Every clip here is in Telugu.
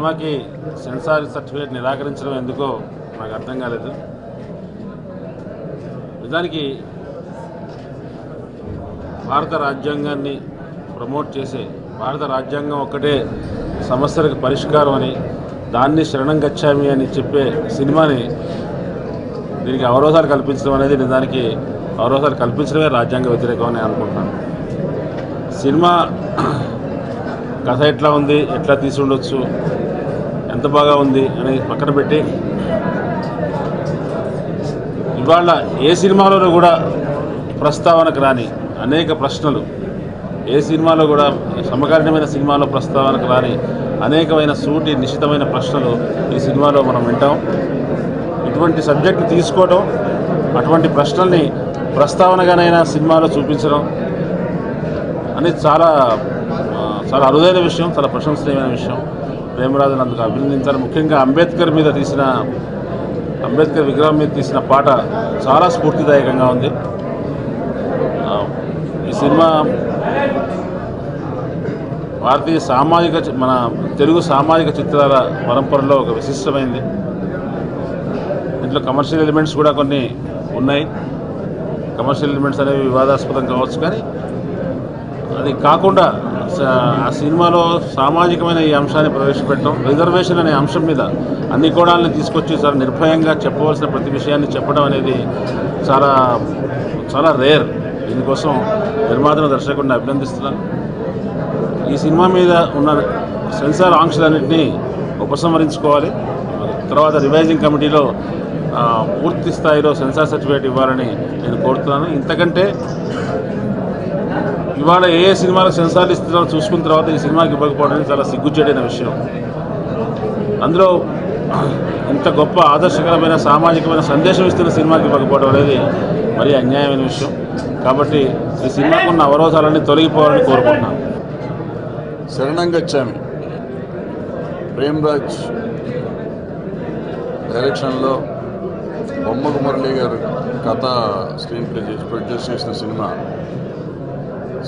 సినిమాకి సెన్సార్ సర్టిఫికేట్ నిరాకరించడం ఎందుకో నాకు అర్థం కాలేదు. నిజానికి భారత రాజ్యాంగాన్ని ప్రమోట్ చేసే భారత రాజ్యాంగం ఒక్కటే సమస్యలకు పరిష్కారం అని, దాన్ని శరణం గచ్చామి అని చెప్పే సినిమాని దీనికి అవరోధాలు కల్పించడం అనేది నిజానికి అవరోధాలు కల్పించడమే రాజ్యాంగ వ్యతిరేకం అని అనుకుంటున్నాను. సినిమా కథ ఎట్లా ఉంది, ఎట్లా తీసి ఉండొచ్చు, ఎంత బాగా ఉంది అని పక్కన పెట్టి ఇవాళ ఏ సినిమాలోనూ కూడా ప్రస్తావనకు రాని అనేక ప్రశ్నలు, ఏ సినిమాలో కూడా సమకాలీనమైన సినిమాలో ప్రస్తావనకు రాని అనేకమైన సూటి నిశితమైన ప్రశ్నలు ఈ సినిమాలో మనం వింటాం. ఇటువంటి సబ్జెక్ట్ని తీసుకోవడం, అటువంటి ప్రశ్నల్ని ప్రస్తావనగానైనా సినిమాలో చూపించడం అనేది చాలా చాలా అరుదైన విషయం, చాలా ప్రశంసనీయమైన విషయం. ప్రేమరాజును అందుకు అభినందించాలి. ముఖ్యంగా అంబేద్కర్ విగ్రహం మీద తీసిన పాట చాలా స్ఫూర్తిదాయకంగా ఉంది. ఈ సినిమా భారతీయ మన తెలుగు సామాజిక చిత్రాల పరంపరలో ఒక విశిష్టమైంది. దీంట్లో కమర్షియల్ ఎలిమెంట్స్ కూడా కొన్ని ఉన్నాయి. కమర్షియల్ ఎలిమెంట్స్ అనేవి వివాదాస్పదం కావచ్చు, కానీ అది కాకుండా ఆ సినిమాలో సామాజికమైన ఈ అంశాన్ని ప్రవేశపెట్టడం, రిజర్వేషన్ అనే అంశం మీద అన్ని కోణాలను తీసుకొచ్చి చాలా నిర్భయంగా చెప్పవలసిన ప్రతి విషయాన్ని చెప్పడం అనేది చాలా చాలా రేర్. దీనికోసం నిర్మాతను దర్శకుడిని అభినందిస్తున్నాను. ఈ సినిమా మీద ఉన్న సెన్సార్ ఆంక్షలన్నింటినీ ఉపసంహరించుకోవాలి. తర్వాత రివైజింగ్ కమిటీలో పూర్తి స్థాయిలో సెన్సార్ సర్టిఫికేట్ ఇవ్వాలని నేను కోరుతున్నాను. ఇంతకంటే ఇవాళ ఏ సినిమాలకు సెన్సార్లు ఇస్తున్నారో చూసుకున్న తర్వాత ఈ సినిమాకి ఇవ్వకపోవడం చాలా సిగ్గుచేటైన విషయం. అందులో ఇంత గొప్ప ఆదర్శకరమైన సామాజికమైన సందేశం ఇస్తున్న సినిమాకి ఇవ్వకపోవడం అనేది మరీ అన్యాయమైన విషయం. కాబట్టి ఈ సినిమాకు ఉన్న అవరోధాలన్నీ తొలగిపోవాలని కోరుకుంటున్నాను. శరణం గచ్చామి ప్రేమ్రాజ్ డైరెక్షన్లో బొమ్మకు మురళి గారు కథ స్క్రీన్ ప్లే చేసి ప్రొడ్యూస్ చేసిన సినిమా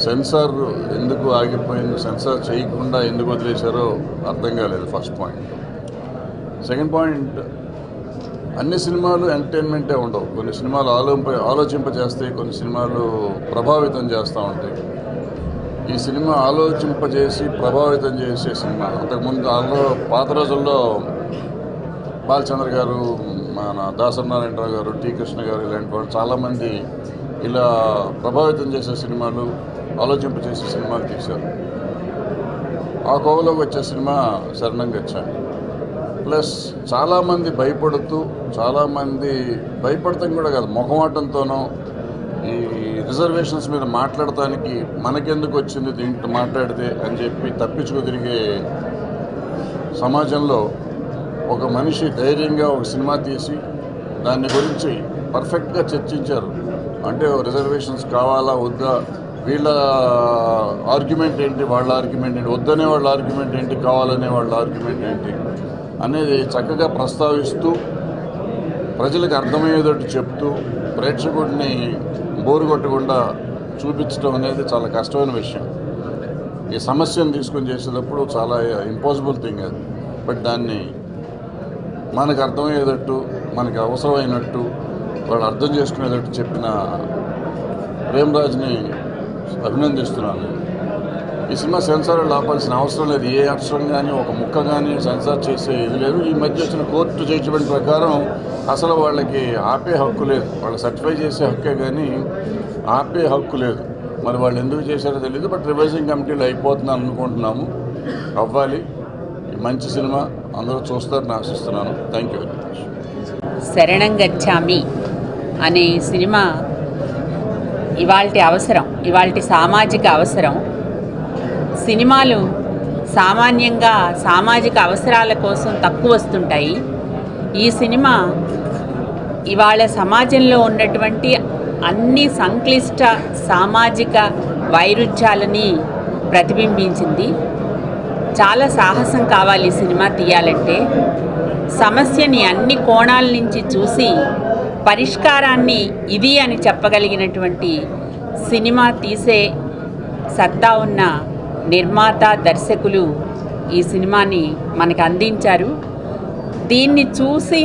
సెన్సార్ ఎందుకు ఆగిపోయింది, సెన్సార్ చేయకుండా ఎందుకు వదిలేశారో అర్థం కాలేదు. First point. సెకండ్ పాయింట్, అన్ని సినిమాలు ఎంటర్టైన్మెంటే ఉండవు. కొన్ని సినిమాలు ఆలోచింపజేస్తాయి, కొన్ని సినిమాలు ప్రభావితం చేస్తూ ఉంటాయి. ఈ సినిమా ఆలోచింపజేసి ప్రభావితం చేసే సినిమా. అంతకుముందు పాత రోజుల్లో బాలచంద్ర గారు, మన దాసనారాయణరావు గారు, టి కృష్ణ గారు ఇలాంటి వాళ్ళు చాలామంది ఇలా ప్రభావితం చేసే సినిమాలు, ఆలోచింపజేసే సినిమాలు తీశారు. ఆ కోవలోకి వచ్చే సినిమా శరణం గచ్చామి. ప్లస్ చాలామంది భయపడతాం కూడా కాదు, మొహమాటంతోనో ఈ రిజర్వేషన్స్ మీద మాట్లాడటానికి మనకెందుకు వచ్చింది దీంట్లో మాట్లాడితే అని చెప్పి తప్పించుకు తిరిగే సమాజంలో ఒక మనిషి ధైర్యంగా ఒక సినిమా తీసి దాని గురించి పర్ఫెక్ట్గా చర్చించారు. అంటే రిజర్వేషన్స్ కావాలా వద్దా, వీళ్ళ ఆర్గ్యుమెంట్ ఏంటి, వాళ్ళ ఆర్గ్యుమెంట్ ఏంటి, వద్దనే వాళ్ళ ఆర్గ్యుమెంట్ ఏంటి, కావాలనే వాళ్ళ ఆర్గ్యుమెంట్ ఏంటి అనేది చక్కగా ప్రస్తావిస్తూ ప్రజలకు అర్థమయ్యేటట్టు చెప్తూ ప్రేక్షకుడిని బోరు కొట్టకుండా చూపించడం అనేది చాలా కష్టమైన విషయం. ఈ సమస్యను తీసుకొని చేసేటప్పుడు చాలా ఇంపాసిబుల్ థింగ్ అది. బట్ దాన్ని మనకు అర్థమయ్యేటట్టు, మనకి అవసరమైనట్టు, వాళ్ళు అర్థం చేసుకునేటట్టు చెప్పిన ప్రేమ్రాజ్ని అభినందిస్తున్నాను. ఈ సినిమా సెన్సార్ ఆపాల్సిన అవసరం లేదు. ఏ అక్షరం కానీ ఒక ముక్క కానీ సెన్సార్ చేసే ఇది లేదు. ఈ మధ్య వచ్చిన కోర్టు జడ్జిమెంట్ ప్రకారం అసలు వాళ్ళకి ఆపే హక్కు లేదు. వాళ్ళు సర్టిఫై చేసే హక్కే కానీ ఆపే హక్కు లేదు. మరి వాళ్ళు ఎందుకు చేశారో తెలియదు. బట్ రివైజింగ్ కమిటీలో అయిపోతుందని అనుకుంటున్నాము. అవ్వాలి. మంచి సినిమా, అందరూ చూస్తారని ఆశిస్తున్నాను. Thank you very much. శరణం గచ్చామి అనే సినిమా ఇవాల్టి అవసరం, ఇవాల్టి సామాజిక అవసరం. సినిమాలు సామాన్యంగా సామాజిక అవసరాల కోసం తక్కువ వస్తుంటాయి. ఈ సినిమా ఇవాళ సమాజంలో ఉన్నటువంటి అన్ని సంక్లిష్ట సామాజిక వైరుధ్యాలని ప్రతిబింబించింది. చాలా సాహసం కావాలి ఈ సినిమా తీయాలంటే. సమస్యని అన్ని కోణాల నుంచి చూసి పరిష్కారాన్ని ఇది అని చెప్పగలిగినటువంటి సినిమా తీసే సత్తా ఉన్న నిర్మాత, దర్శకులు ఈ సినిమాని మనకు అందించారు. దీన్ని చూసి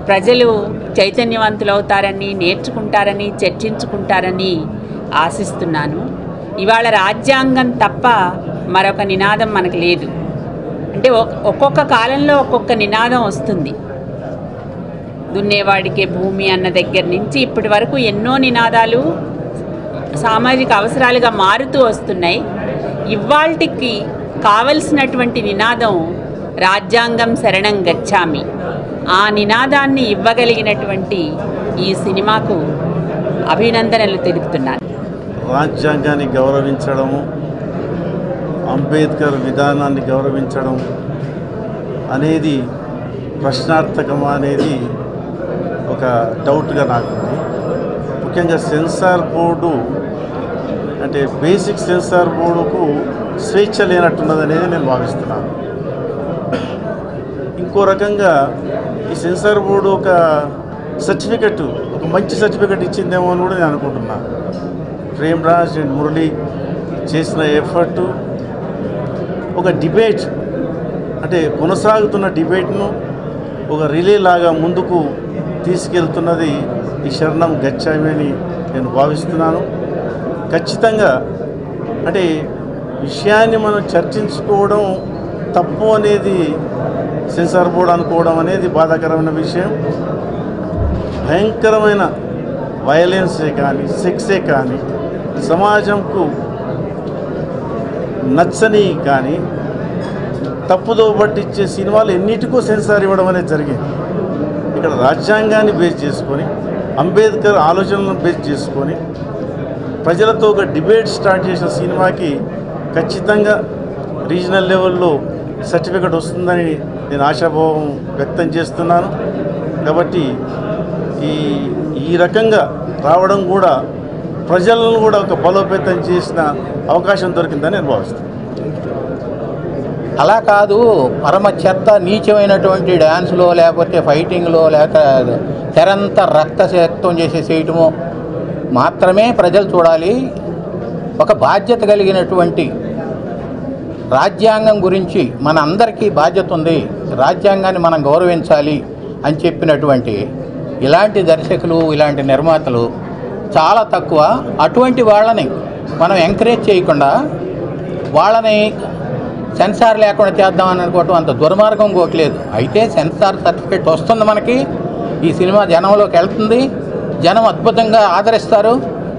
ప్రజలు చైతన్యవంతులవుతారని, నేర్చుకుంటారని, చర్చించుకుంటారని ఆశిస్తున్నాను. ఇవాళ రాజ్యాంగం తప్ప మరొక నినాదం మనకు లేదు. అంటే ఒక్కొక్క కాలంలో ఒక్కొక్క నినాదం వస్తుంది. దున్నేవాడికే భూమి అన్న దగ్గర నుంచి ఇప్పటి వరకు ఎన్నో నినాదాలు సామాజిక అవసరాలుగా మారుతూ వస్తున్నాయి. ఇవాల్టికి కావలసినటువంటి నినాదం రాజ్యాంగం శరణం గచ్చామి. ఆ నినాదాన్ని ఇవ్వగలిగినటువంటి ఈ సినిమాకు అభినందనలు తెలుపుతున్నాను. రాజ్యాంగాన్ని గౌరవించడము, అంబేద్కర్ విధానాన్ని గౌరవించడం అనేది ప్రశ్నార్థకమా అనేది ఒక డౌట్గా నాకుంది. ముఖ్యంగా సెన్సార్ బోర్డు అంటే బేసిక్ సెన్సార్ బోర్డుకు స్వేచ్ఛ లేనట్టున్నది అనేది నేను భావిస్తున్నాను. ఇంకో రకంగా ఈ సెన్సార్ బోర్డు ఒక సర్టిఫికెట్, ఒక మంచి సర్టిఫికెట్ ఇచ్చిందేమో అని కూడా నేను అనుకుంటున్నాను. ప్రేమ్ రాజ్ అండ్ మురళి చేసిన ఎఫర్టు ఒక డిబేట్, అంటే కొనసాగుతున్న డిబేట్ను ఒక రిలే లాగా ముందుకు తీసుకెళ్తున్నది ఈ శరణం గచ్చామి అని నేను భావిస్తున్నాను. ఖచ్చితంగా అంటే విషయాన్ని మనం చర్చించుకోవడం తప్పు అనేది సెన్సార్ బోర్డు అనుకోవడం అనేది బాధాకరమైన విషయం. భయంకరమైన వయలెన్సే కానీ, సెక్సే కానీ, సమాజంకు నచ్చని కానీ తప్పుదో పట్టించే సినిమాలు ఎన్నిటికో సెన్సార్ ఇవ్వడం అనేది జరిగింది. ఇక్కడ రాజ్యాంగాన్ని బేస్ చేసుకొని, అంబేద్కర్ ఆలోచనలను బేస్ చేసుకొని ప్రజలతో ఒక డిబేట్ స్టార్ట్ చేసిన సినిమాకి ఖచ్చితంగా రీజనల్ లెవెల్లో సర్టిఫికెట్ వస్తుందని నేను ఆశాభావం వ్యక్తం చేస్తున్నాను. కాబట్టి ఈ రకంగా రావడం కూడా ప్రజలను కూడా ఒక బలోపేతం చేసిన అవకాశం దొరికిందని నేను భావిస్తున్నాను. అలా కాదు, పరమ చెత్త నీచమైనటువంటి డ్యాన్స్లో లేకపోతే ఫైటింగ్లో లేక తెరంతా రక్తశక్తం చేయటము మాత్రమే ప్రజలు చూడాలి. ఒక బాధ్యత కలిగినటువంటి రాజ్యాంగం గురించి మన అందరికీ బాధ్యత ఉంది, రాజ్యాంగాన్ని మనం గౌరవించాలి అని చెప్పినటువంటి ఇలాంటి దర్శకులు, ఇలాంటి నిర్మాతలు చాలా తక్కువ. అటువంటి వాళ్ళని మనం ఎంకరేజ్ చేయకుండా వాళ్ళని సెన్సార్ లేకుండా చేద్దామని అనుకోవటం అంత దుర్మార్గం ఇంకోట్లేదు. అయితే సెన్సార్ సర్టిఫికేట్ వస్తుంది, మనకి ఈ సినిమా జనంలోకి వెళ్తుంది, జనం అద్భుతంగా ఆదరిస్తారు,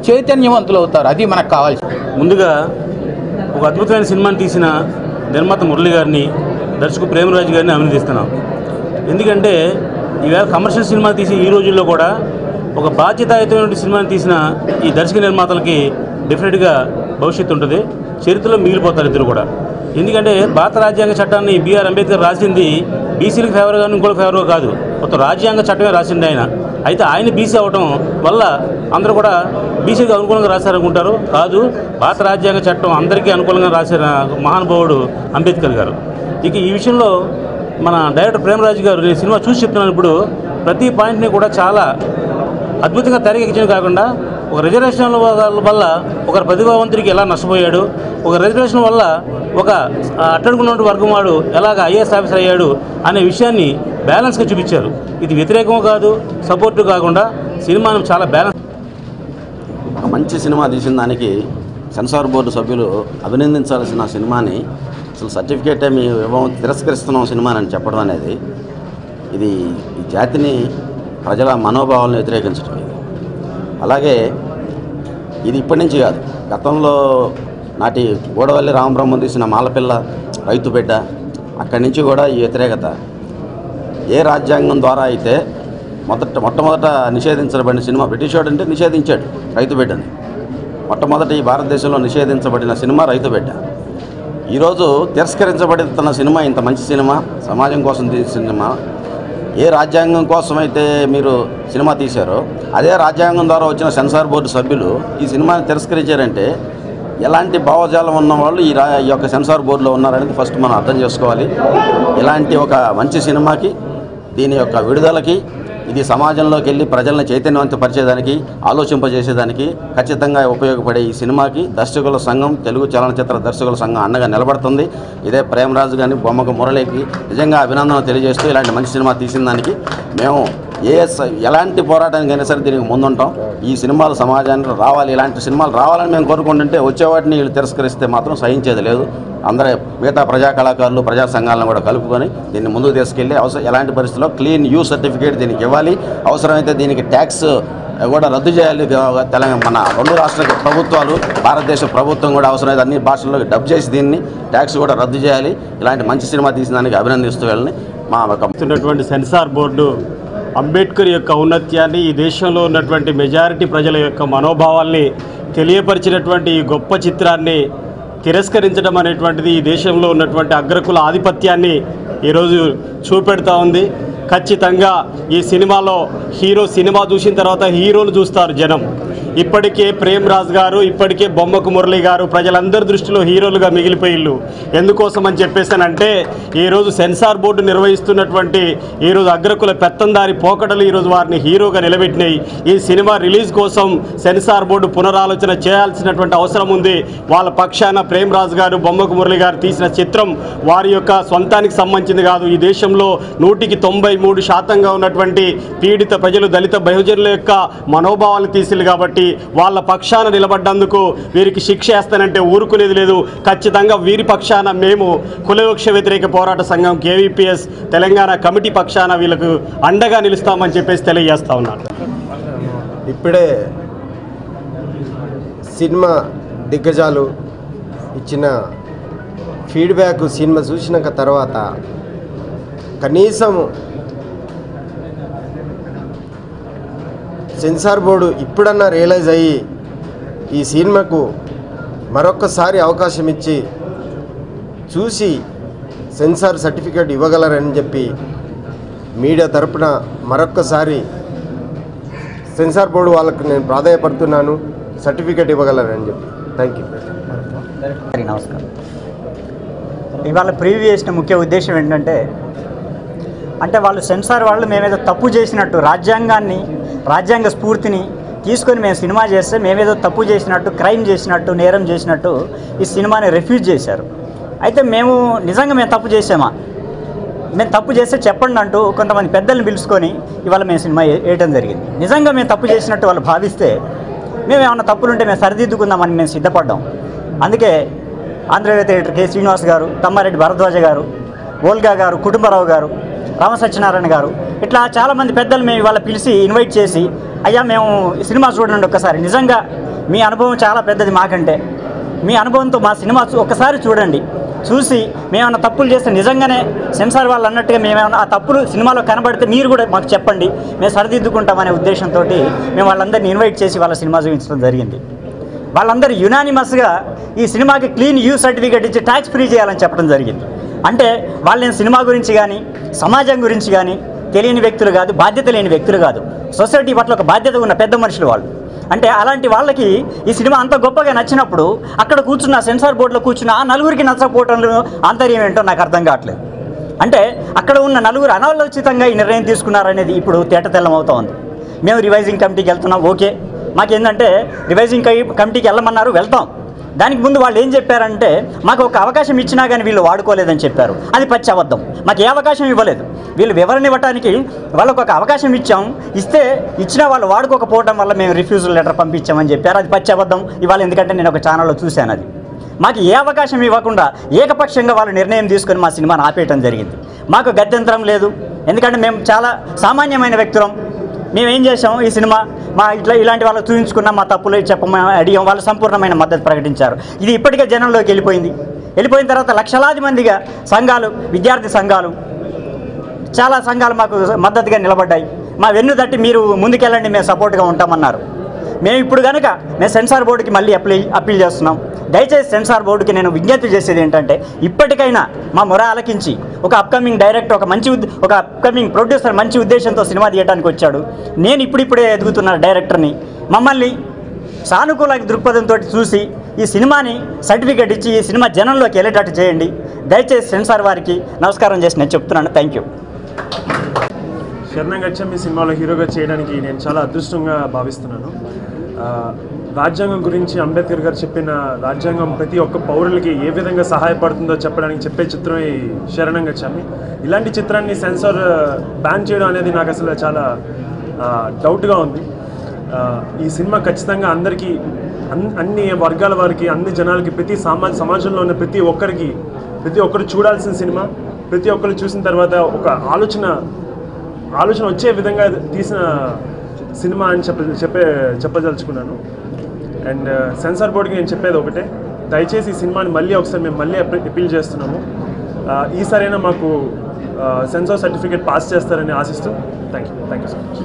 చైతన్యవంతులు అవుతారు. అది మనకు కావాల్సింది. ముందుగా ఒక అద్భుతమైన సినిమాని తీసిన నిర్మాత మురళి గారిని, దర్శకుడు ప్రేమరాజు గారిని అభినందిస్తున్నాం. ఎందుకంటే ఈవేళ కమర్షియల్ సినిమా తీసి ఈ రోజుల్లో కూడా ఒక బాధ్యతాయుతమైన సినిమాని తీసిన ఈ దర్శక నిర్మాతలకి డెఫినెట్గా భవిష్యత్తు ఉంటుంది, చరిత్రలో మిగిలిపోతారు ఇద్దరు కూడా. ఎందుకంటే భారత రాజ్యాంగ చట్టాన్ని బిఆర్ అంబేద్కర్ రాసింది బీసీలకు ఫేవర్గా ఇంకోటి ఫేవర్గా కాదు, మొత్తం రాజ్యాంగ చట్టమే రాసింది ఆయన. అయితే ఆయన బీసీ అవడం వల్ల అందరూ కూడా బీసీకి అనుకూలంగా రాశారనుకుంటారు. కాదు, భారత రాజ్యాంగ చట్టం అందరికీ అనుకూలంగా రాసిన మహానుభావుడు అంబేద్కర్ గారు. ఇక ఈ విషయంలో మన డైరెక్టర్ ప్రేమరాజు గారు, నేను సినిమా చూసి చెప్తున్నాను, ఇప్పుడు ప్రతి పాయింట్ని కూడా చాలా అద్భుతంగా తెరకెక్కించడం కాకుండా ఒక రిజర్వేషన్ వల్ల ఒక ప్రతిభావంతుడికి ఎలా నష్టపోయాడు, ఒక రిజర్వేషన్ వల్ల ఒక అట్టడుగున్నటువంటి వర్గం వాడు ఎలాగ ఐఏఎస్ ఆఫీసర్ అయ్యాడు అనే విషయాన్ని బ్యాలెన్స్గా చూపించారు. ఇది వ్యతిరేకం కాదు, సపోర్టు కాకుండా సినిమాను చాలా బ్యాలెన్స్. ఒక మంచి సినిమా తీసిన దానికి సెన్సార్ బోర్డు సభ్యులు అభినందించాల్సిన సినిమాని అసలు సర్టిఫికేట్ మేము తిరస్కరిస్తున్నాం సినిమాని చెప్పడం అనేది ఇది ఈ జాతిని, ప్రజల మనోభావాలను వ్యతిరేకించడం. అలాగే ఇది ఇప్పటి నుంచి కాదు, గతంలో నాటి గూడవల్లి రామబ్రహ్మం తీసిన మాలపిల్ల, రైతు బిడ్డ, అక్కడి నుంచి కూడా ఈ వ్యతిరేకత ఏ రాజ్యాంగం ద్వారా అయితే మొట్టమొదట నిషేధించబడిన సినిమా, బ్రిటిష్ వాడు అంటే నిషేధించాడు రైతు బిడ్డని. మొట్టమొదట ఈ భారతదేశంలో నిషేధించబడిన సినిమా రైతు బిడ్డ. ఈరోజు తిరస్కరించబడుతున్న సినిమా, ఇంత మంచి సినిమా, సమాజం కోసం తీసిన సినిమా, ఏ రాజ్యాంగం కోసం అయితే మీరు సినిమా తీశారో అదే రాజ్యాంగం ద్వారా వచ్చిన సెన్సార్ బోర్డు సభ్యులు ఈ సినిమాని తిరస్కరించారంటే ఎలాంటి భావజాలం ఉన్న వాళ్ళు ఈ యొక్క సెన్సార్ బోర్డులో ఉన్నారనేది ఫస్ట్ మనం అర్థం చేసుకోవాలి. ఇలాంటి ఒక మంచి సినిమాకి, దీని యొక్క విడుదలకి ఇది సమాజంలోకి వెళ్ళి ప్రజలను చైతన్యవంతపరిచేదానికి, ఆలోచింపజేసేదానికి ఖచ్చితంగా ఉపయోగపడే ఈ సినిమాకి దర్శకుల సంఘం, తెలుగు చలనచిత్ర దర్శకుల సంఘం అండగా నిలబడుతుంది. ఇదే ప్రేమరాజు గారిని, బొమ్మకు మురళికి నిజంగా అభినందనలు తెలియజేస్తూ ఇలాంటి మంచి సినిమా తీసిన దానికి మేము ఎలాంటి పోరాటానికైనా సరే దీనికి ముందుంటాం. ఈ సినిమాలు సమాజానికి రావాలి, ఇలాంటి సినిమాలు రావాలని మేము కోరుకుంటుంటే వచ్చేవాటిని వీళ్ళు తిరస్కరిస్తే మాత్రం సహించేది లేదు. అందరూ మిగతా ప్రజా కళాకారులు, ప్రజా సంఘాలను కూడా కలుపుకొని దీన్ని ముందుకు తీసుకెళ్ళి ఎలాంటి పరిస్థితుల్లో క్లీన్ యూ సర్టిఫికేట్ దీనికి ఇవ్వాలి. అవసరమైతే దీనికి ట్యాక్స్ కూడా రద్దు చేయాలి. తెలంగాణ మన 2 రాష్ట్ర ప్రభుత్వాలు, భారతదేశ ప్రభుత్వం కూడా అవసరమైతే అన్ని భాషల్లోకి డబ్ చేసి దీన్ని ట్యాక్స్ కూడా రద్దు చేయాలి. ఇలాంటి మంచి సినిమా తీసిన దానికి అభినందిస్తూ వెళ్ళని మా ఉన్నటువంటి సెన్సార్ బోర్డు అంబేద్కర్ యొక్క ఔన్నత్యాన్ని, ఈ దేశంలో ఉన్నటువంటి మెజారిటీ ప్రజల యొక్క మనోభావాల్ని తెలియపరిచినటువంటి ఈ గొప్ప చిత్రాన్ని తిరస్కరించడం అనేటువంటిది ఈ దేశంలో ఉన్నటువంటి అగ్రకుల ఆధిపత్యాన్ని ఈరోజు చూపెడతా ఉంది. ఖచ్చితంగా ఈ సినిమాలో సినిమా చూసిన తర్వాత హీరోలు చూస్తారు జనం. ఇప్పటికే ప్రేమ్ రాజ్ గారు, ఇప్పటికే బొమ్మకు మురళి గారు ప్రజలందరి దృష్టిలో హీరోలుగా మిగిలిపోయిళ్ళు. ఎందుకోసం అని చెప్పేసానంటే ఈరోజు సెన్సార్ బోర్డు నిర్వహిస్తున్నటువంటి ఈరోజు అగ్రకుల పెత్తందారి పోకడలు ఈరోజు వారిని హీరోగా నిలబెట్టినాయి. ఈ సినిమా రిలీజ్ కోసం సెన్సార్ బోర్డు పునరాలోచన చేయాల్సినటువంటి అవసరం ఉంది. వాళ్ళ పక్షాన ప్రేమ్ రాజ్ గారు, బొమ్మకు మురళి గారు తీసిన చిత్రం వారి యొక్క సొంతానికి సంబంధించింది కాదు. ఈ దేశంలో 100% ఉన్నటువంటి పీడిత ప్రజలు, దళిత బహుజనుల యొక్క మనోభావాలు తీసిల్లు కాబట్టి వాళ్ళ పక్షాన నిలబడ్డందుకు వీరికి శిక్ష వేస్తానంటే ఊరుకునేది లేదు. ఖచ్చితంగా వీరి పక్షాన మేము కులవివక్ష వ్యతిరేక పోరాట సంఘం కేవీపీఎస్ తెలంగాణ కమిటీ పక్షాన వీళ్ళకు అండగా నిలుస్తామని చెప్పేసి తెలియజేస్తా ఉన్నాను. ఇప్పుడే సినిమా దిగ్గజాలు ఇచ్చిన ఫీడ్బ్యాక్ సినిమా చూసినాక తర్వాత కనీసం సెన్సార్ బోర్డు ఇప్పుడన్నా రియలైజ్ అయ్యి ఈ సినిమాకు మరొక్కసారి అవకాశం ఇచ్చి చూసి సెన్సార్ సర్టిఫికేట్ ఇవ్వగలరని చెప్పి మీడియా తరపున మరొక్కసారి సెన్సార్ బోర్డు వాళ్ళకు నేను ప్రాధాన్యపడుతున్నాను, సర్టిఫికేట్ ఇవ్వగలరని చెప్పి. Thank you. నమస్కారం. ఇవాళ ప్రివ్యూ చేసిన ముఖ్య ఉద్దేశం ఏంటంటే వాళ్ళు సెన్సార్ వాళ్ళు మేమేదో తప్పు చేసినట్టు, రాజ్యాంగ స్ఫూర్తిని తీసుకొని మేము సినిమా చేస్తే మేమేదో తప్పు చేసినట్టు, క్రైమ్ చేసినట్టు, నేరం చేసినట్టు ఈ సినిమాని రిఫ్యూజ్ చేశారు. అయితే మేము తప్పు చేసామా, మేము తప్పు చేస్తే చెప్పండి అంటూ కొంతమంది పెద్దల్ని పిలుచుకొని ఇవాళ మేము సినిమా వేయటం జరిగింది. నిజంగా మేము తప్పు చేసినట్టు వాళ్ళు భావిస్తే మేము ఏమన్నా తప్పులుంటే మేము సరిదిద్దుకుందామని మేము సిద్ధపడ్డాం. అందుకే ఆంధ్రవేద ఎడిటర్ కె శ్రీనివాస్ గారు, తమ్మారెడ్డి భరద్వాజ గారు, ఓల్గా గారు, కుటుంబరావు గారు, రామసత్యనారాయణ గారు, ఇట్లా చాలామంది పెద్దలు మేము ఇవాళ పిలిచి ఇన్వైట్ చేసి, అయ్యా మేము ఈ సినిమా చూడండి ఒక్కసారి, నిజంగా మీ అనుభవం చాలా పెద్దది మాకంటే, మీ అనుభవంతో మా సినిమా ఒక్కసారి చూడండి, చూసి మేమన్నా తప్పులు చేస్తే నిజంగానే సెన్సార్ వాళ్ళు అన్నట్టుగా మేమేమన్నా ఆ తప్పులు సినిమాలో కనబడితే మీరు కూడా మాకు చెప్పండి, మేము సరిదిద్దుకుంటామనే ఉద్దేశంతో మేము వాళ్ళందరినీ ఇన్వైట్ చేసి వాళ్ళ సినిమా చూపించడం జరిగింది. వాళ్ళందరూ యునానిమస్గా ఈ సినిమాకి క్లీన్ యూ సర్టిఫికేట్ ఇచ్చి ట్యాక్స్ ఫ్రీ చేయాలని చెప్పడం జరిగింది. అంటే వాళ్ళని సినిమా గురించి కానీ, సమాజం గురించి కానీ తెలియని వ్యక్తులు కాదు, బాధ్యత లేని వ్యక్తులు కాదు, సొసైటీ పట్ల ఒక బాధ్యత ఉన్న పెద్ద మనుషులు వాళ్ళు. అంటే అలాంటి వాళ్ళకి ఈ సినిమా అంత గొప్పగా నచ్చినప్పుడు అక్కడ కూర్చున్న సెన్సార్ బోర్డులో కూర్చున్న ఆ నలుగురికి నచ్చకపోవటంలో ఆంతర్యం ఏంటో నాకు అర్థం కావట్లేదు. అంటే అక్కడ ఉన్న నలుగురు అనాలోచితంగా ఈ నిర్ణయం తీసుకున్నారనేది ఇప్పుడు తేటతెల్లం అవుతా ఉంది. మేము రివైజింగ్ కమిటీకి వెళ్తున్నాం, ఓకే, మాకేంటంటే రివైజింగ్ కమిటీకి వెళ్ళమన్నారు, వెళ్తాం. దానికి ముందు వాళ్ళు ఏం చెప్పారంటే మాకు ఒక అవకాశం ఇచ్చినా కానీ వీళ్ళు వాడుకోలేదని చెప్పారు. అది పచ్చి అబద్ధం. మాకు ఏ అవకాశం ఇవ్వలేదు. వీళ్ళు వివరణ ఇవ్వడానికి వాళ్ళకు ఒక అవకాశం ఇచ్చినా వాళ్ళు వాడుకోకపోవడం వల్ల మేము రిఫ్యూజల్ లెటర్ పంపించామని చెప్పారు. అది పచ్చి అబద్ధం. ఇవాళ ఎందుకంటే నేను ఒక ఛానల్లో చూశాను. అది మాకు ఏ అవకాశం ఇవ్వకుండా ఏకపక్షంగా వాళ్ళు నిర్ణయం తీసుకొని మా సినిమాను ఆపేయటం జరిగింది. మాకు గత్యంతరం లేదు. ఎందుకంటే మేము చాలా సామాన్యమైన వ్యక్తులం. మేమేం చేసాము, ఈ సినిమా ఇలాంటి వాళ్ళకి చూపించుకున్నాం, మా తప్పులు చెప్పమని అడిగాం. వాళ్ళు సంపూర్ణమైన మద్దతు ప్రకటించారు. ఇది ఇప్పటికే జనంలోకి వెళ్ళిపోయిన తర్వాత లక్షలాది మందిగా సంఘాలు, విద్యార్థి సంఘాలు, చాలా సంఘాలు మాకు మద్దతుగా నిలబడ్డాయి. మా వెన్ను తట్టి మీరు ముందుకెళ్ళండి, మేము సపోర్ట్గా ఉంటామన్నారు. మేము ఇప్పుడు కనుక సెన్సార్ బోర్డుకి మళ్ళీ అప్పీల్ చేస్తున్నాం. దయచేసి సెన్సార్ బోర్డుకి నేను విజ్ఞప్తి చేసేది ఏంటంటే ఇప్పటికైనా మా మొర ఆలకించి ఒక అప్కమింగ్ డైరెక్టర్, ఒక అప్కమింగ్ ప్రొడ్యూసర్ మంచి ఉద్దేశంతో సినిమా తీయడానికి వచ్చాడు. నేను ఇప్పుడిప్పుడే ఎదుగుతున్న డైరెక్టర్ని, మమ్మల్ని సానుకూల దృక్పథంతో చూసి ఈ సినిమాని సర్టిఫికేట్ ఇచ్చి ఈ సినిమా జనంలోకి వెళ్ళేటట్టు చేయండి. దయచేసి సెన్సార్ వారికి నమస్కారం చేసి నేను చెప్తున్నాను. Thank you. శరణం గచ్చామి సినిమాలో హీరోగా చేయడానికి నేను చాలా అదృష్టంగా భావిస్తున్నాను. రాజ్యాంగం గురించి అంబేద్కర్ గారు చెప్పిన రాజ్యాంగం ప్రతి ఒక్క పౌరులకి ఏ విధంగా సహాయపడుతుందో చెప్పడానికి చెప్పే చిత్రం ఈ శరణం గచ్చామి. ఇలాంటి చిత్రాన్ని సెన్సార్ బ్యాన్ చేయడం అనేది నాకు అసలు చాలా డౌట్గా ఉంది. ఈ సినిమా ఖచ్చితంగా అందరికీ అన్ని వర్గాల వారికి అన్ని జనాలకి సమాజంలో ఉన్న ప్రతి ఒక్కరు చూడాల్సిన సినిమా. ప్రతి ఒక్కరు చూసిన తర్వాత ఒక ఆలోచన వచ్చే విధంగా తీసిన సినిమా అని చెప్పదలుచుకున్నాను. అండ్ సెన్సార్ బోర్డుకి నేను చెప్పేది ఒకటే, దయచేసి ఈ సినిమాని మేము మళ్ళీ అపీల్ చేస్తున్నాము. ఈసారైనా మాకు సెన్సార్ సర్టిఫికేట్ పాస్ చేస్తారని ఆశిస్తూ థ్యాంక్ యూ సో మచ్.